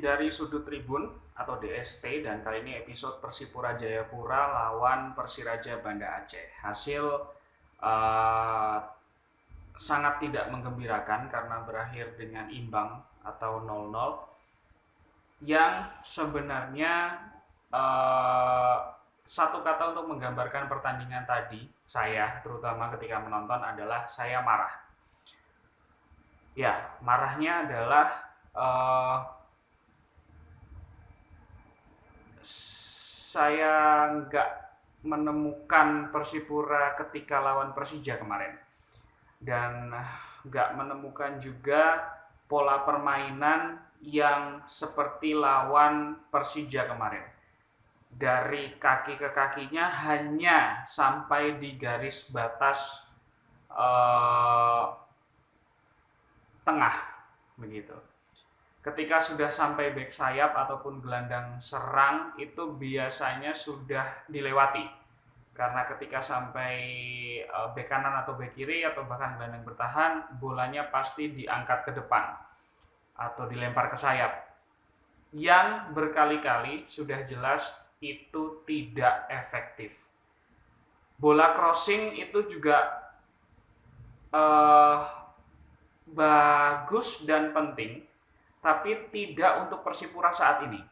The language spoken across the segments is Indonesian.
dari Sudut Tribun atau DST, dan kali ini episode Persipura Jayapura lawan Persiraja Banda Aceh. Hasil uh, sangat tidak menggembirakan karena berakhir dengan imbang atau 0-0 yang sebenarnya uh, satu kata untuk menggambarkan pertandingan tadi, saya terutama ketika menonton adalah saya marah. Ya, marahnya adalah uh, saya nggak menemukan Persipura ketika lawan Persija kemarin, dan nggak menemukan juga pola permainan yang seperti lawan Persija kemarin. Dari kaki ke kakinya hanya sampai di garis batas tengah begitu. Ketika sudah sampai back sayap ataupun gelandang serang itu biasanya sudah dilewati, karena ketika sampai back kanan atau back kiri atau bahkan gelandang bertahan, bolanya pasti diangkat ke depan atau dilempar ke sayap, yang berkali-kali sudah jelas itu tidak efektif. Bola crossing itu juga bagus dan penting, tapi tidak untuk Persipura saat ini.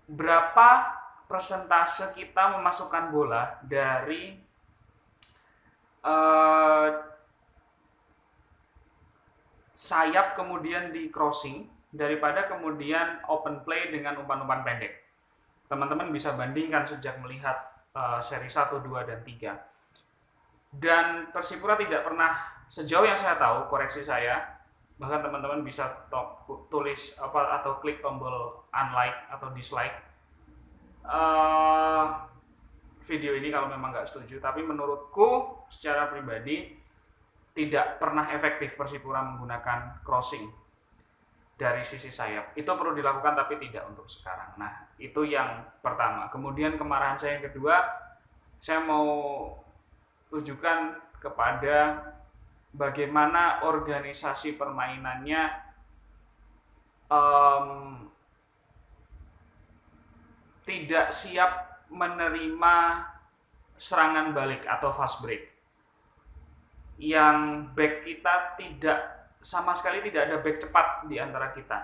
Berapa persentase kita memasukkan bola dari sayap kemudian di crossing daripada kemudian open play dengan umpan-umpan pendek? Teman-teman bisa bandingkan sejak melihat seri 1, 2, dan 3. Dan Persipura tidak pernah, sejauh yang saya tahu, koreksi saya, bahkan teman-teman bisa tulis atau klik tombol unlike atau dislike video ini kalau memang nggak setuju, tapi menurutku secara pribadi tidak pernah efektif Persipura menggunakan crossing dari sisi sayap. Itu perlu dilakukan tapi tidak untuk sekarang. Nah, itu yang pertama. Kemudian kemarahan saya yang kedua, saya mau tujukan kepada bagaimana organisasi permainannya tidak siap menerima serangan balik atau fast break. Yang back kita tidak, sama sekali tidak ada back cepat di antara kita,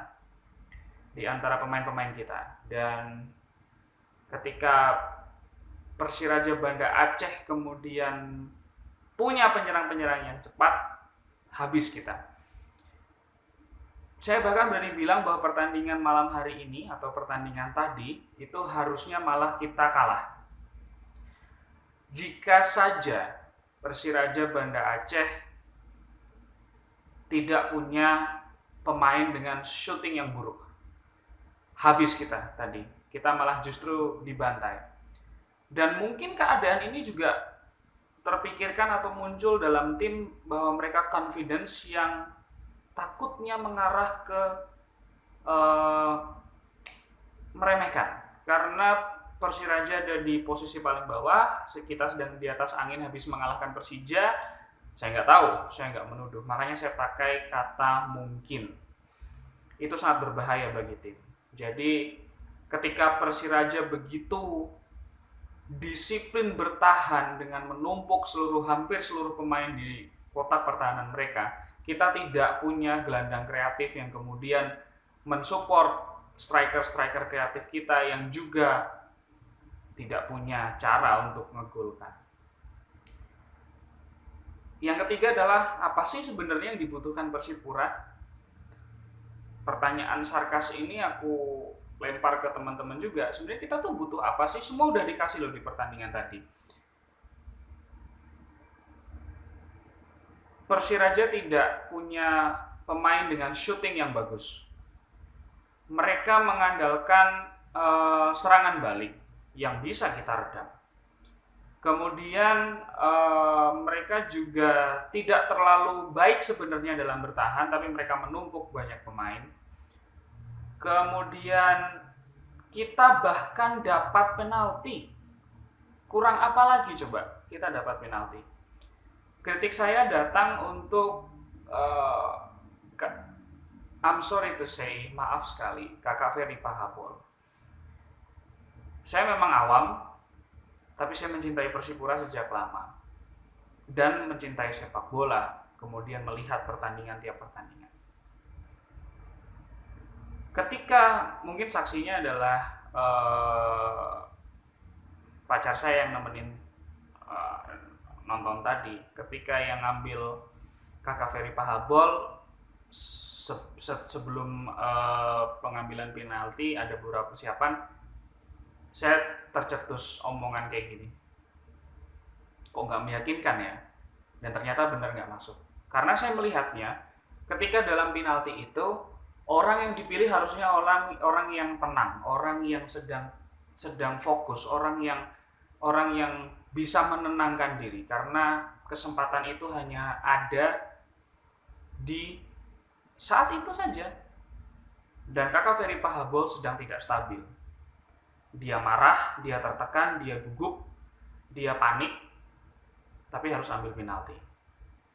di antara pemain-pemain kita. Dan ketika Persiraja Banda Aceh kemudian punya penyerang-penyerang yang cepat, habis kita. Saya bahkan berani bilang bahwa pertandingan malam hari ini atau pertandingan tadi itu harusnya malah kita kalah. Jika saja Persiraja Banda Aceh tidak punya pemain dengan shooting yang buruk, habis kita tadi. Kita malah justru dibantai. Dan mungkin keadaan ini juga terpikirkan atau muncul dalam tim bahwa mereka confidence yang takutnya mengarah ke meremehkan. Karena Persiraja ada di posisi paling bawah, kita sedang di atas angin habis mengalahkan Persija. Saya nggak tahu, saya nggak menuduh. Makanya saya pakai kata mungkin. Itu sangat berbahaya bagi tim. Jadi ketika Persiraja begitu disiplin bertahan dengan menumpuk hampir seluruh pemain di kotak pertahanan mereka, kita tidak punya gelandang kreatif yang kemudian mensupport striker-striker kreatif kita yang juga tidak punya cara untuk ngegolkan. Yang ketiga adalah, apa sih sebenarnya yang dibutuhkan Persipura? Pertanyaan sarkas ini aku lempar ke teman-teman juga. Sebenarnya kita tuh butuh apa sih? Semua udah dikasih loh di pertandingan tadi. Persiraja tidak punya pemain dengan shooting yang bagus. Mereka mengandalkan serangan balik yang bisa kita redam. Kemudian mereka juga tidak terlalu baik sebenarnya dalam bertahan, tapi mereka menumpuk banyak pemain. Kemudian kita bahkan dapat penalti. Kurang apa lagi coba kita dapat penalti? Kritik saya datang untuk I'm sorry to say, maaf sekali, Kakak Ferry Pahabol. Saya memang awam, tapi saya mencintai Persipura sejak lama. Dan mencintai sepak bola, kemudian melihat pertandingan tiap pertandingan. Ketika mungkin saksinya adalah pacar saya yang nemenin nonton tadi, ketika yang ngambil Kakak Ferry Pahabol sebelum pengambilan penalti ada beberapa persiapan, saya tercetus omongan kayak gini, kok nggak meyakinkan ya, dan ternyata benar nggak masuk. Karena saya melihatnya ketika dalam penalti itu orang yang dipilih harusnya orang yang tenang, orang yang sedang fokus, orang yang bisa menenangkan diri, karena kesempatan itu hanya ada di saat itu saja. Dan Kakak Ferry Pahabol sedang tidak stabil. Dia marah, dia tertekan, dia gugup, dia panik, tapi harus ambil penalti.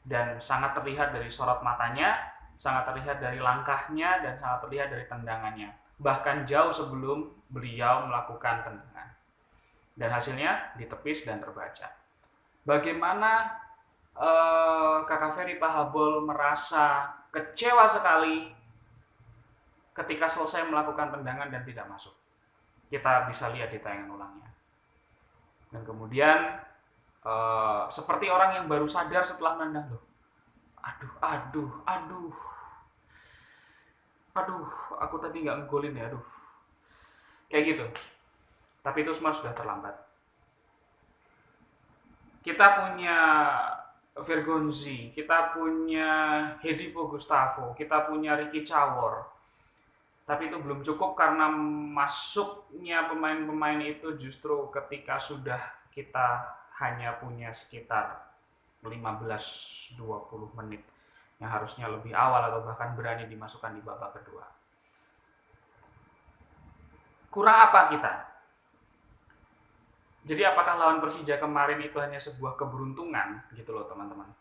Dan sangat terlihat dari sorot matanya, sangat terlihat dari langkahnya, dan sangat terlihat dari tendangannya. Bahkan jauh sebelum beliau melakukan tendangan. Dan hasilnya ditepis dan terbaca. Bagaimana Kakak Ferry Pahabol merasa kecewa sekali ketika selesai melakukan tendangan dan tidak masuk. Kita bisa lihat di tayangan ulangnya. Dan kemudian seperti orang yang baru sadar setelah menendang, loh, aduh, aku tadi nggak ngegolin ya, aduh, kayak gitu. Tapi itu semua sudah terlambat. Kita punya Vergonzi, kita punya Hedipo Gustavo, kita punya Ricky Cawor. Tapi itu belum cukup karena masuknya pemain-pemain itu justru ketika sudah kita hanya punya sekitar 15-20 menit yang harusnya lebih awal atau bahkan berani dimasukkan di babak kedua. Kurang apa kita? Jadi apakah lawan Persija kemarin itu hanya sebuah keberuntungan gitu loh teman-teman?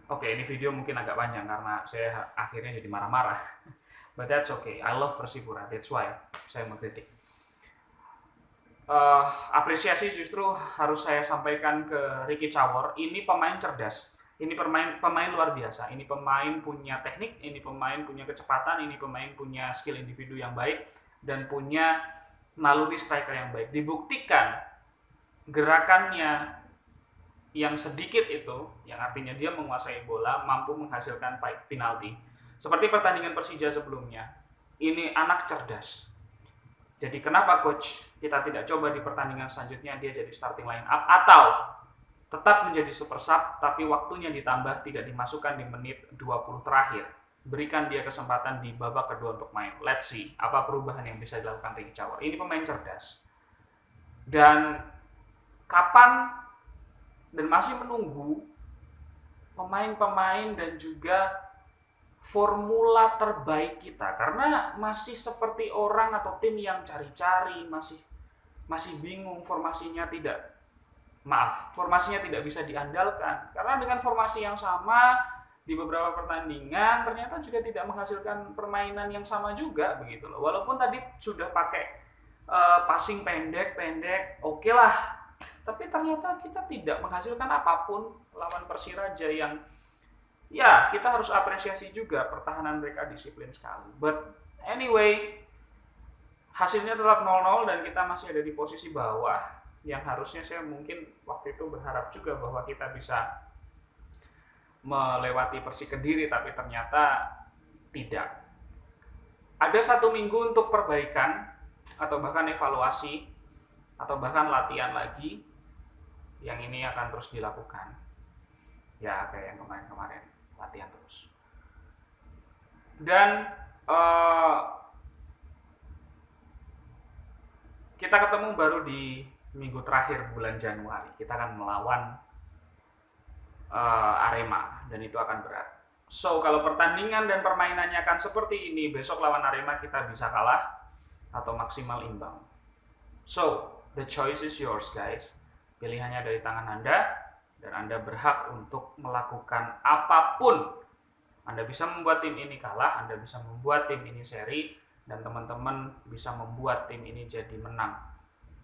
Oke, ini video mungkin agak panjang karena saya akhirnya jadi marah-marah. But that's okay, I love Persipura, that's why saya mengkritik. Apresiasi justru harus saya sampaikan ke Ricky Cawor. Ini pemain cerdas, ini pemain luar biasa, ini pemain punya teknik, ini pemain punya kecepatan, ini pemain punya skill individu yang baik, dan punya naluri striker yang baik. Dibuktikan gerakannya yang sedikit itu, yang artinya dia menguasai bola, mampu menghasilkan penalti. Seperti pertandingan Persija sebelumnya, ini anak cerdas. Jadi kenapa coach kita tidak coba di pertandingan selanjutnya dia jadi starting line up, atau tetap menjadi super sub tapi waktunya ditambah, tidak dimasukkan di menit 20 terakhir. Berikan dia kesempatan di babak kedua untuk main. Let's see apa perubahan yang bisa dilakukan Ricky Cawor. Ini pemain cerdas. Dan kapan dan masih menunggu pemain-pemain dan juga formula terbaik kita, karena masih seperti orang atau tim yang cari-cari, masih bingung, formasinya tidak bisa diandalkan, karena dengan formasi yang sama di beberapa pertandingan ternyata juga tidak menghasilkan permainan yang sama juga begitu loh. Walaupun tadi sudah pakai passing pendek, oke lah, tapi ternyata kita tidak menghasilkan apapun lawan Persiraja yang ya kita harus apresiasi juga, pertahanan mereka disiplin sekali. But anyway, hasilnya tetap 0-0 dan kita masih ada di posisi bawah, yang harusnya saya mungkin waktu itu berharap juga bahwa kita bisa melewati Persi Kediri, tapi ternyata tidak. Ada 1 minggu untuk perbaikan atau bahkan evaluasi atau bahkan latihan lagi, yang ini akan terus dilakukan ya, kayak yang kemarin latihan terus. Dan kita ketemu baru di minggu terakhir bulan Januari. Kita akan melawan Arema dan itu akan berat. So kalau pertandingan dan permainannya akan seperti ini, besok lawan Arema kita bisa kalah atau maksimal imbang. So the choice is yours guys. Pilihannya dari tangan Anda, dan Anda berhak untuk melakukan apapun Anda bisa membuat tim ini kalah, Anda bisa membuat tim ini seri, dan teman-teman bisa membuat tim ini jadi menang.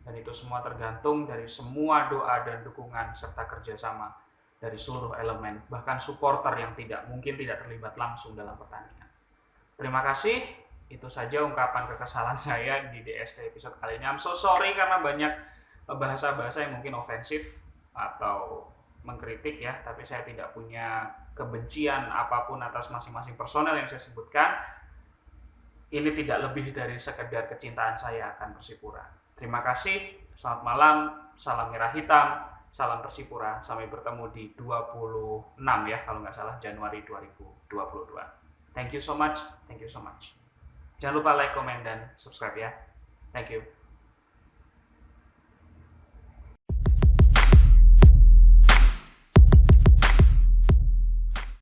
Dan itu semua tergantung dari semua doa dan dukungan serta kerjasama dari seluruh elemen, bahkan supporter yang mungkin tidak terlibat langsung dalam pertandingan. Terima kasih, itu saja ungkapan kekesalan saya di DST episode kali ini. I'm so sorry karena banyak bahasa-bahasa yang mungkin ofensif atau mengkritik ya, tapi saya tidak punya kebencian apapun atas masing-masing personel yang saya sebutkan. Ini tidak lebih dari sekedar kecintaan saya akan Persipura. Terima kasih, selamat malam, salam merah hitam, salam Persipura, sampai bertemu di 26 ya kalau nggak salah, Januari 2022. Thank you so much. Jangan lupa like, comment, dan subscribe ya. Thank you.